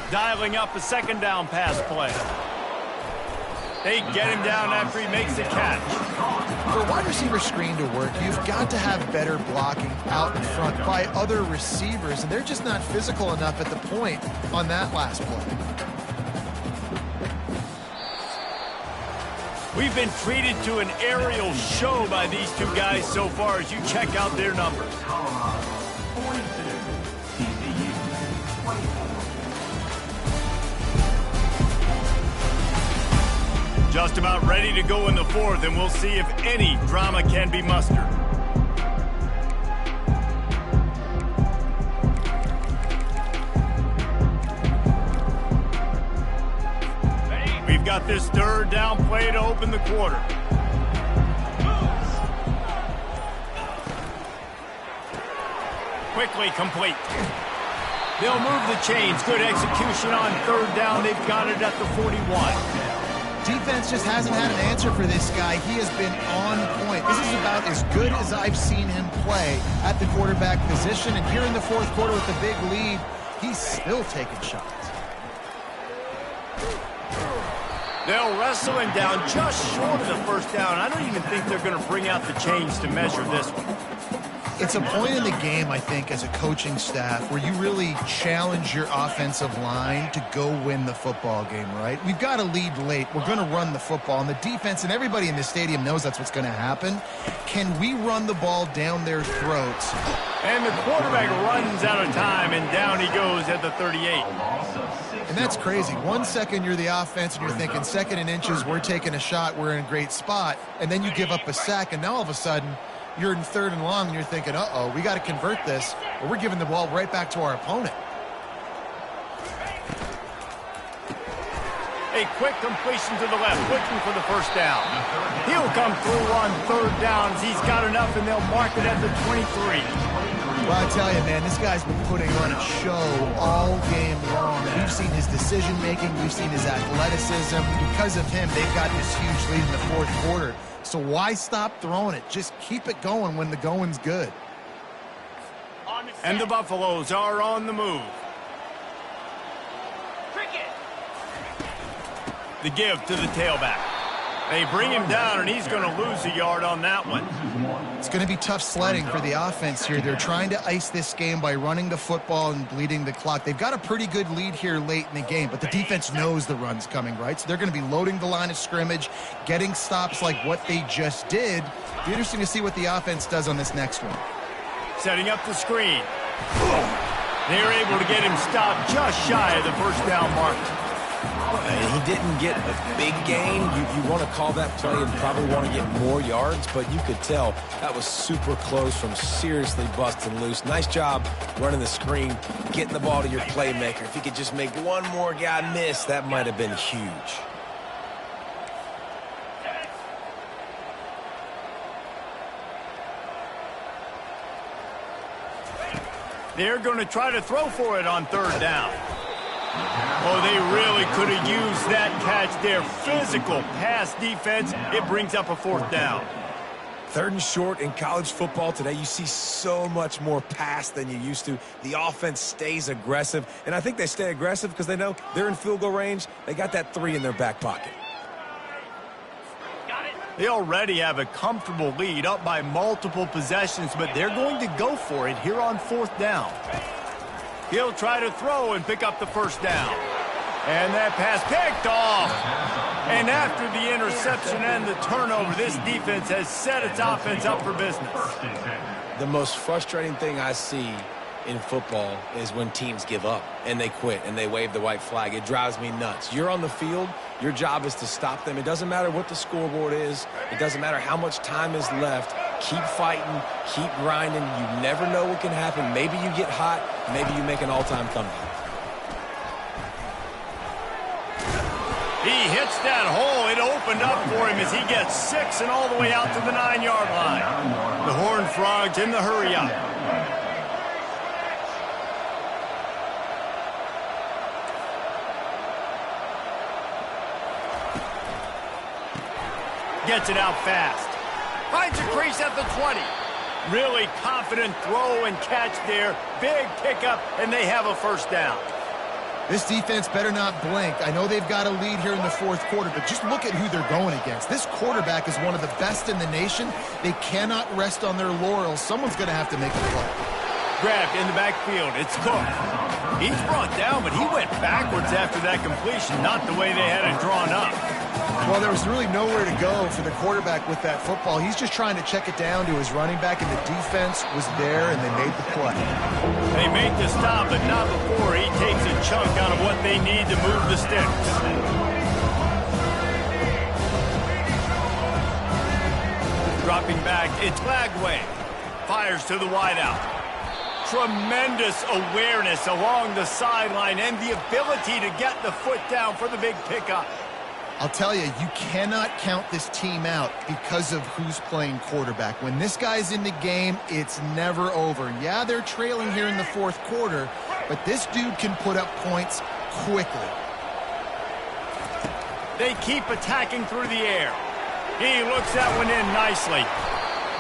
[SPEAKER 1] Dialing up a second down pass play. They get him down after he makes the catch.
[SPEAKER 3] For a wide receiver screen to work, you've got to have better blocking out in front by other receivers, and they're just not physical enough at the point on that last play.
[SPEAKER 1] We've been treated to an aerial show by these two guys so far as you check out their numbers. Just about ready to go in the fourth, and we'll see if any drama can be mustered. We've got this third down play to open the quarter. Quickly complete. They'll move the chains. Good execution on third down. They've got it at the 41.
[SPEAKER 3] Defense just hasn't had an answer for this guy. He has been on point. This is about as good as I've seen him play at the quarterback position. And here in the fourth quarter with the big lead, he's still taking shots.
[SPEAKER 1] They'll wrestle him down just short of the first down. I don't even think they're going to bring out the chains to measure this one.
[SPEAKER 3] It's a point in the game, I think, as a coaching staff, where you really challenge your offensive line to go win the football game, right? We've got to lead late. We're going to run the football. And the defense and everybody in the stadium knows that's what's going to happen. Can we run the ball down their throats?
[SPEAKER 1] And the quarterback runs out of time, and down he goes at the 38.
[SPEAKER 3] And that's crazy. 1 second you're the offense, and you're thinking second and inches, we're taking a shot, we're in a great spot. And then you give up a sack, and now all of a sudden, you're in third and long, and you're thinking, uh-oh, we got to convert this, or we're giving the ball right back to our opponent.
[SPEAKER 1] A quick completion to the left, looking for the first down. He'll come through on third downs. He's got enough, and they'll mark it at the 23.
[SPEAKER 3] Well, I tell you, man, this guy's been putting on a show all game long. We've seen his decision-making. We've seen his athleticism. Because of him, they've got this huge lead in the fourth quarter. So why stop throwing it? Just keep it going when the going's good.
[SPEAKER 1] And the Buffaloes are on the move. The give to the tailback. They bring him down, and he's going to lose a yard on that one.
[SPEAKER 3] It's going to be tough sledding for the offense here. They're trying to ice this game by running the football and bleeding the clock. They've got a pretty good lead here late in the game, but the defense knows the run's coming, right? So they're going to be loading the line of scrimmage, getting stops like what they just did. It'll be interesting to see what the offense does on this next one.
[SPEAKER 1] Setting up the screen. They're able to get him stopped just shy of the first down mark.
[SPEAKER 2] He didn't get a big gain. You want to call that play and probably want to get more yards, but you could tell that was super close from seriously busting loose. Nice job running the screen, getting the ball to your playmaker. If he could just make one more guy miss, that might have been huge.
[SPEAKER 1] They're going to try to throw for it on third down. Oh, they really could have used that catch there. Physical pass defense. It brings up a fourth down.
[SPEAKER 2] Third and short in college football today, you see so much more pass than you used to. The offense stays aggressive, and I think they stay aggressive because they know they're in field goal range. They got that 3 in their back pocket.
[SPEAKER 1] They already have a comfortable lead, up by multiple possessions, but they're going to go for it here on fourth down. He'll try to throw and pick up the first down. And that pass picked off. And after the interception and the turnover, this defense has set its offense up for business.
[SPEAKER 2] The most frustrating thing I see in football is when teams give up and they quit and they wave the white flag. It drives me nuts. You're on the field. Your job is to stop them. It doesn't matter what the scoreboard is. It doesn't matter how much time is left. keep fighting, keep grinding. You never know what can happen. Maybe you get hot. Maybe you make an all-time comeback.
[SPEAKER 1] He hits that hole. It opened up for him as he gets 6 and all the way out to the 9-yard line. The Horned Frogs in the hurry-up. Gets it out fast. Finds a crease at the 20. Really confident throw and catch there. Big pickup, and they have a first down.
[SPEAKER 3] This defense better not blink. I know they've got a lead here in the fourth quarter, but just look at who they're going against. This quarterback is one of the best in the nation. They cannot rest on their laurels. Someone's going to have to make a play.
[SPEAKER 1] Grabbed in the backfield. It's Cook. He's brought down, but he went backwards after that completion, not the way they had it drawn up.
[SPEAKER 3] Well, there was really nowhere to go for the quarterback with that football. He's just trying to check it down to his running back, and the defense was there, and they made the play.
[SPEAKER 1] They make the stop, but not before he takes a chunk out of what they need to move the sticks. Dropping back, it's Lagway. Fires to the wideout. Tremendous awareness along the sideline and the ability to get the foot down for the big pickup.
[SPEAKER 3] I'll tell you, you cannot count this team out because of who's playing quarterback. When this guy's in the game, it's never over. Yeah, they're trailing here in the fourth quarter, but this dude can put up points quickly.
[SPEAKER 1] They keep attacking through the air. He looks that one in nicely.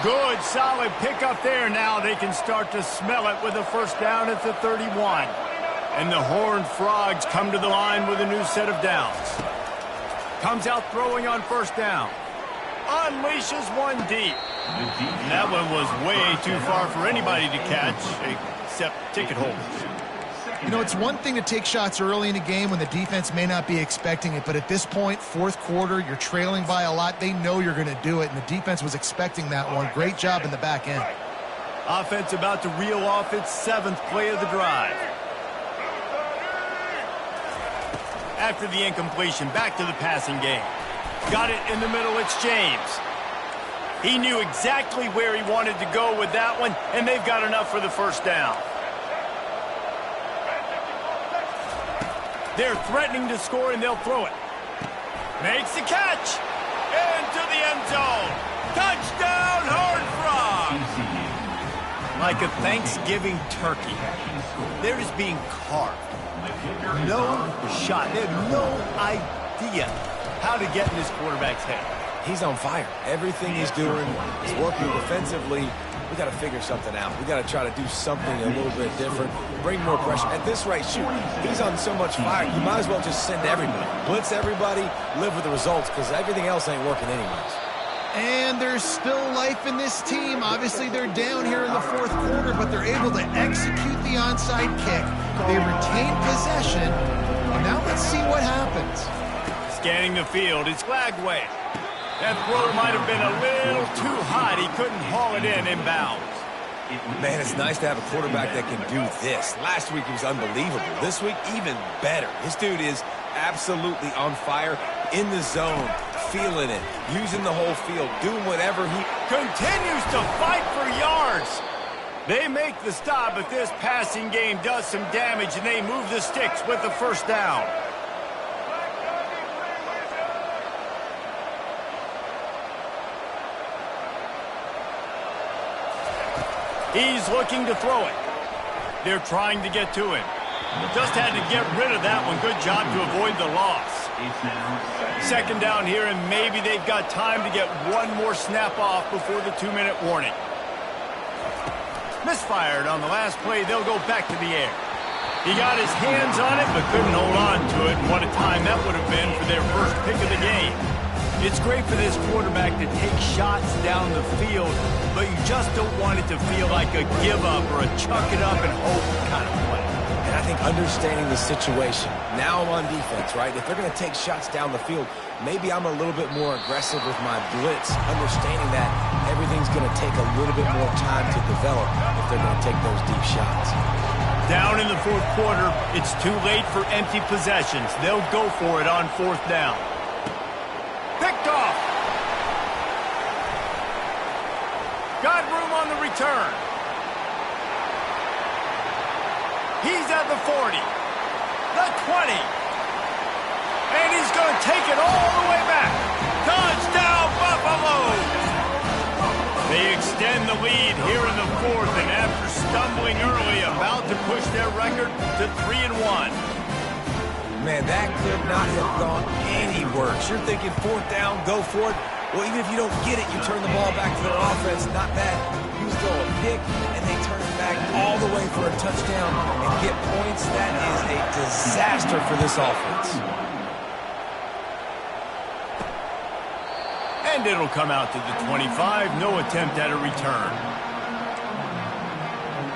[SPEAKER 1] Good, solid pickup there. Now they can start to smell it with a first down at the 31. And the Horned Frogs come to the line with a new set of downs. Comes out throwing on first down. Unleashes one deep. That one was way too far for anybody to catch, except ticket holders.
[SPEAKER 3] You know, it's one thing to take shots early in a game when the defense may not be expecting it, but at this point, fourth quarter, you're trailing by a lot. They know you're going to do it, and the defense was expecting that one. Great job in the back end.
[SPEAKER 1] Offense about to reel off its 7th play of the drive. After the incompletion, back to the passing game. Got it in the middle, it's James. He knew exactly where he wanted to go with that one, and they've got enough for the first down. They're threatening to score, and they'll throw it. Makes the catch. Into the end zone. Touchdown, Horned Frogs. Like a Thanksgiving turkey, they're just being carved. No shot. They have no idea how to get in this quarterback's head.
[SPEAKER 2] He's on fire. Everything he's doing is working defensively. We got to figure something out. We got to try to do something a little bit different, bring more pressure. At this rate, shoot, he's on so much fire, you might as well just send everybody. Blitz everybody, live with the results, because everything else ain't working anyways.
[SPEAKER 3] And there's still life in this team. Obviously, they're down here in the fourth quarter, but they're able to execute the onside kick. They retain possession. And now let's see what happens.
[SPEAKER 1] Scanning the field, it's Lagway. That throw might have been a little too hot. He couldn't haul it in inbounds.
[SPEAKER 2] Man, it's nice to have a quarterback that can do this. Last week he was unbelievable. This week, even better. This dude is absolutely on fire, in the zone, feeling it, using the whole field, doing whatever he
[SPEAKER 1] continues to fight for yards. They make the stop, but this passing game does some damage, and they move the sticks with the first down. He's looking to throw it. They're trying to get to him. Just had to get rid of that one. Good job to avoid the loss. Second down here, and maybe they've got time to get one more snap off before the 2-minute warning. Misfired on the last play. They'll go back to the air. He got his hands on it, but couldn't hold on to it. What a time that would have been for their first pick of the game. It's great for this quarterback to take shots down the field, but you just don't want it to feel like a give-up or a chuck-it-up and hope kind of play.
[SPEAKER 2] And I think understanding the situation, now I'm on defense, right? If they're going to take shots down the field, maybe I'm a little bit more aggressive with my blitz, understanding that everything's going to take a little bit more time to develop if they're going to take those deep shots.
[SPEAKER 1] Down in the fourth quarter, it's too late for empty possessions. They'll go for it on fourth down. Picked off. return. He's at the 40, the 20, and he's going to take it all the way back. Touchdown, Buffalo! They extend the lead here in the fourth, and after stumbling early, about to push their record to 3-1.
[SPEAKER 2] Man, that could not have gone any worse. You're thinking fourth down, go for it. Well, even if you don't get it, you turn the ball back to their offense. Not that. You throw a pick, and they turn it back all the way for a touchdown and get points. That is a disaster for this offense.
[SPEAKER 1] And it'll come out to the 25. No attempt at a return.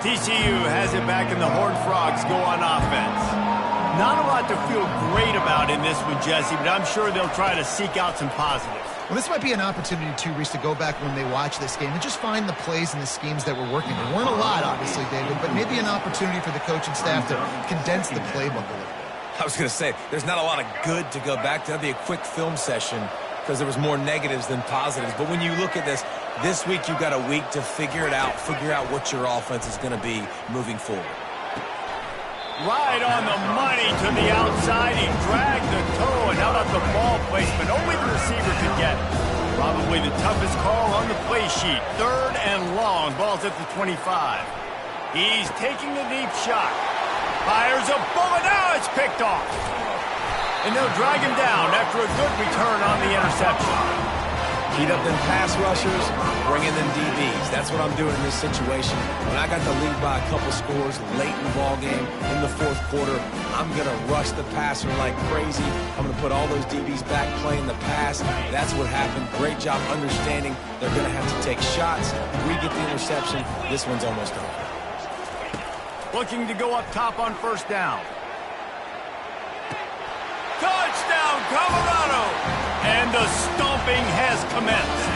[SPEAKER 1] TCU has it back, and the Horned Frogs go on offense. Not a lot to feel great about in this one, Jesse, but I'm sure they'll try to seek out some positives.
[SPEAKER 3] Well, this might be an opportunity, too, Reese, to go back when they watch this game and just find the plays and the schemes that were working. There weren't a lot, obviously, David, but maybe an opportunity for the coaching staff to condense the playbook a little bit.
[SPEAKER 2] I was going to say, there's not a lot of good to go back to. That'd be a quick film session because there was more negatives than positives. But when you look at this week you've got a week to figure it out, figure out what your offense is going to be moving forward.
[SPEAKER 1] Right on the money to the outside. He dragged the toe, and how about the ball placement? Only the receiver could get it. Probably the toughest call on the play sheet. 3rd and long. Ball's at the 25. He's taking the deep shot. Fires a bullet. Now it's picked off. And they'll drag him down after a good return on the interception.
[SPEAKER 2] Heat up them pass rushers, bring in them DBs. That's what I'm doing in this situation. When I got the lead by a couple scores late in the ball game, in the fourth quarter, I'm going to rush the passer like crazy. I'm going to put all those DBs back playing the pass. That's what happened. Great job understanding they're going to have to take shots. We get the interception. This one's almost over.
[SPEAKER 1] Looking to go up top on first down. Touchdown, Colorado! And the stomping has commenced.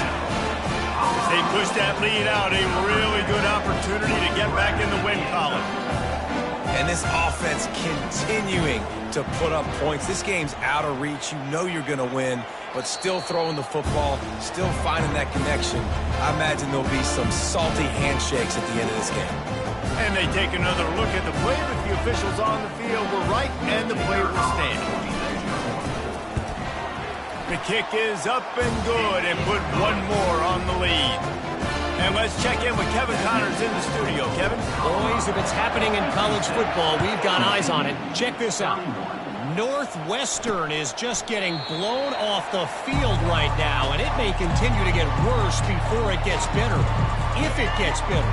[SPEAKER 1] As they push that lead out, a really good opportunity to get back in the win column.
[SPEAKER 2] And this offense continuing to put up points. This game's out of reach. You know you're going to win, but still throwing the football, still finding that connection. I imagine there'll be some salty handshakes at the end of this game.
[SPEAKER 1] And they take another look at the play, but the officials on the field were right, and the play will stand. The kick is up and good, and put one more on the lead. And let's check in with Kevin Connors in the studio. Kevin?
[SPEAKER 4] Boys, if it's happening in college football, we've got eyes on it. Check this out. Northwestern is just getting blown off the field right now, and it may continue to get worse before it gets better. If it gets better.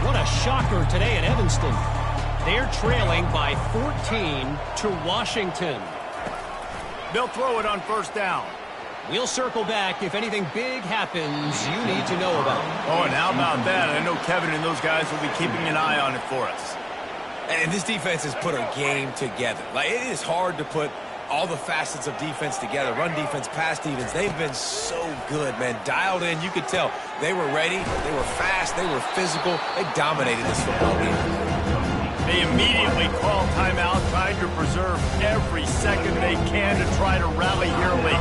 [SPEAKER 4] What a shocker today in Evanston. They're trailing by 14 to Washington.
[SPEAKER 1] They'll throw it on first down.
[SPEAKER 4] We'll circle back if anything big happens you need to know about.
[SPEAKER 1] Oh, and how about that? I know Kevin and those guys will be keeping an eye on it for us.
[SPEAKER 2] And this defense has put a game together. Like, it is hard to put all the facets of defense together. Run defense, pass defense. They've been so good, man. Dialed in. You could tell they were ready. They were fast. They were physical. They dominated this football game.
[SPEAKER 1] They immediately call timeout, trying to preserve every second they can to try to rally here late.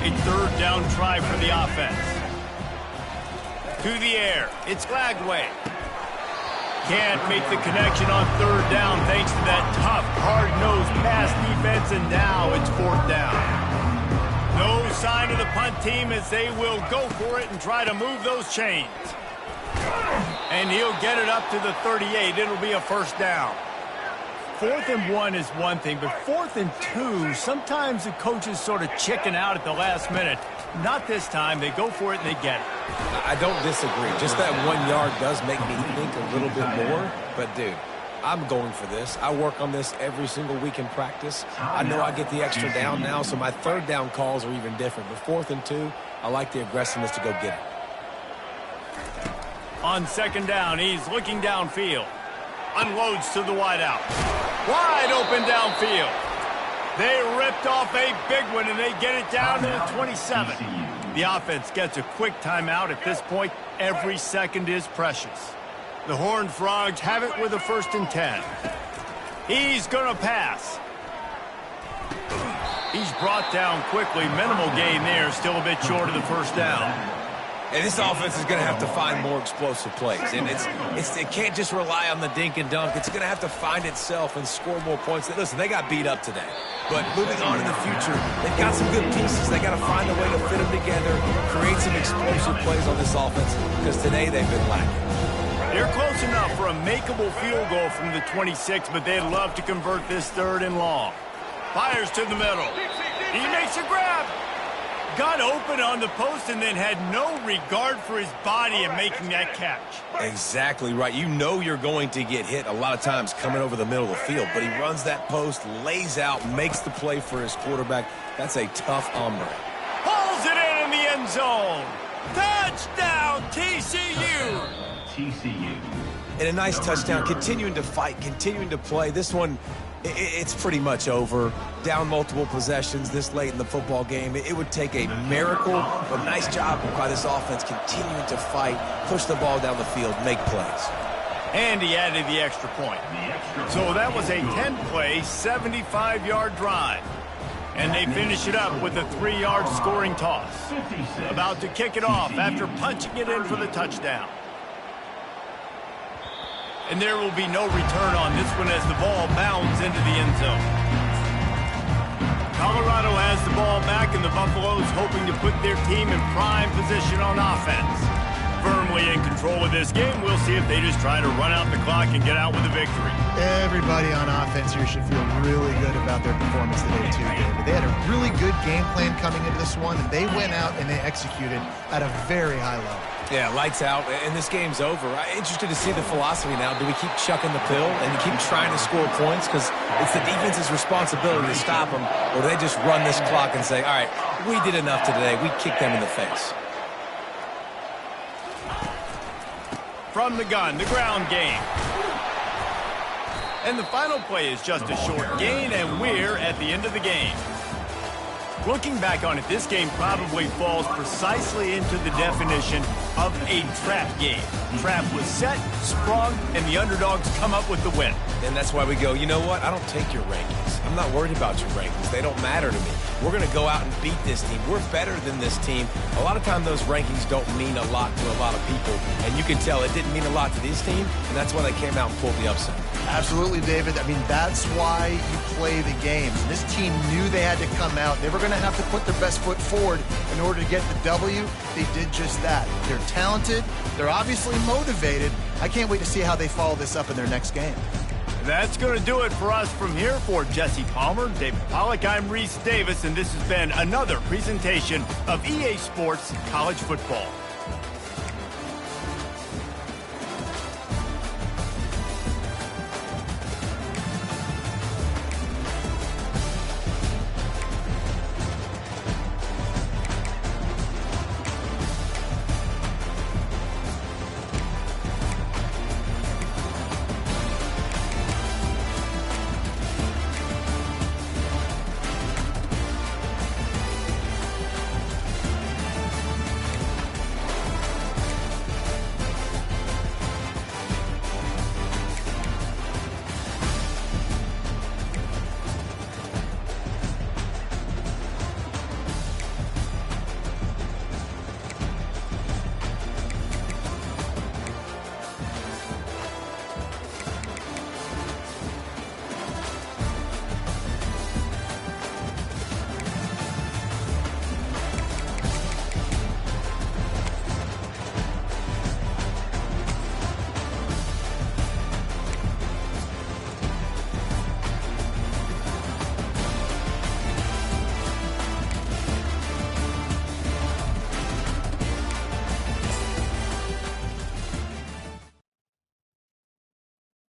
[SPEAKER 1] A 3rd down try for the offense. To the air. It's Glagway. Can't make the connection on 3rd down thanks to that tough, hard-nosed pass defense, and now it's 4th down. No sign of the punt team as they will go for it and try to move those chains. And he'll get it up to the 38. It'll be a first down. 4th and 1 is one thing, but 4th and 2, sometimes the coaches sort of chicken out at the last minute. Not this time. They go for it and they get it.
[SPEAKER 2] I don't disagree. Just that 1 yard does make me think a little bit more. But, dude, I'm going for this. I work on this every single week in practice. I know I get the extra down now, so my 3rd down calls are even different. But 4th and 2, I like the aggressiveness to go get it.
[SPEAKER 1] On 2nd down, he's looking downfield. Unloads to the wideout. Wide open downfield. They ripped off a big one, and they get it down to the 27. The offense gets a quick timeout. At this point, every second is precious. The Horned Frogs have it with a 1st and 10. He's going to pass. He's brought down quickly. Minimal gain there. Still a bit short of the 1st down.
[SPEAKER 2] And this offense is going to have to find more explosive plays. And it can't just rely on the dink and dunk. It's going to have to find itself and score more points. Listen, they got beat up today. But moving on in the future, they've got some good pieces. They got to find a way to fit them together, create some explosive plays on this offense, because today they've been lacking.
[SPEAKER 1] They're close enough for a makeable field goal from the 26, but they'd love to convert this 3rd and long. Fires to the middle. He makes a grab. Got open on the post and then had no regard for his body in making that catch.
[SPEAKER 2] Exactly right. You know you're going to get hit a lot of times coming over the middle of the field, but he runs that post, lays out, makes the play for his quarterback. That's a tough hombre.
[SPEAKER 1] Pulls it in the end zone. Touchdown, TCU.
[SPEAKER 5] TCU.
[SPEAKER 2] And a nice touchdown, continuing to fight, continuing to play. This one, it's pretty much over. Down multiple possessions this late in the football game. It would take a miracle, but nice job by this offense continuing to fight, push the ball down the field, make plays.
[SPEAKER 1] And he added the extra point. So that was a 10-play, 75-yard drive. And they finish it up with a 3-yard scoring toss. About to kick it off after punching it in for the touchdown. And there will be no return on this one as the ball bounds into the end zone. Colorado has the ball back, and the Buffaloes hoping to put their team in prime position on offense. Firmly in control of this game, we'll see if they just try to run out the clock and get out with a victory.
[SPEAKER 3] Everybody on offense here should feel really good about their performance today, too, David. They had a really good game plan coming into this one, and they went out and they executed at a very high level.
[SPEAKER 2] Yeah, lights out, and this game's over. I'm interested to see the philosophy now. Do we keep chucking the pill and keep trying to score points? Because it's the defense's responsibility to stop them, or do they just run this clock and say, all right, we did enough today. We kicked them in the face.
[SPEAKER 1] From the gun, the ground game. And the final play is just a short gain, and we're at the end of the game. Looking back on it, this game probably falls precisely into the definition of a trap game. Trap was set, sprung, and the underdogs come up with the win.
[SPEAKER 2] And that's why we go, you know what? I don't take your rankings. I'm not worried about your rankings. They don't matter to me. We're going to go out and beat this team. We're better than this team. A lot of times those rankings don't mean a lot to a lot of people. And you can tell it didn't mean a lot to this team, and that's why they came out and pulled the upset.
[SPEAKER 3] Absolutely, David. I mean, that's why you play the games. This team knew they had to come out. They were going to have to put their best foot forward in order to get the W. They did just that. They're talented. They're obviously motivated. I can't wait to see how they follow this up in their next game.
[SPEAKER 1] That's going to do it for us from here. For Jesse Palmer, David Pollack, I'm Reese Davis, and this has been another presentation of EA Sports College Football.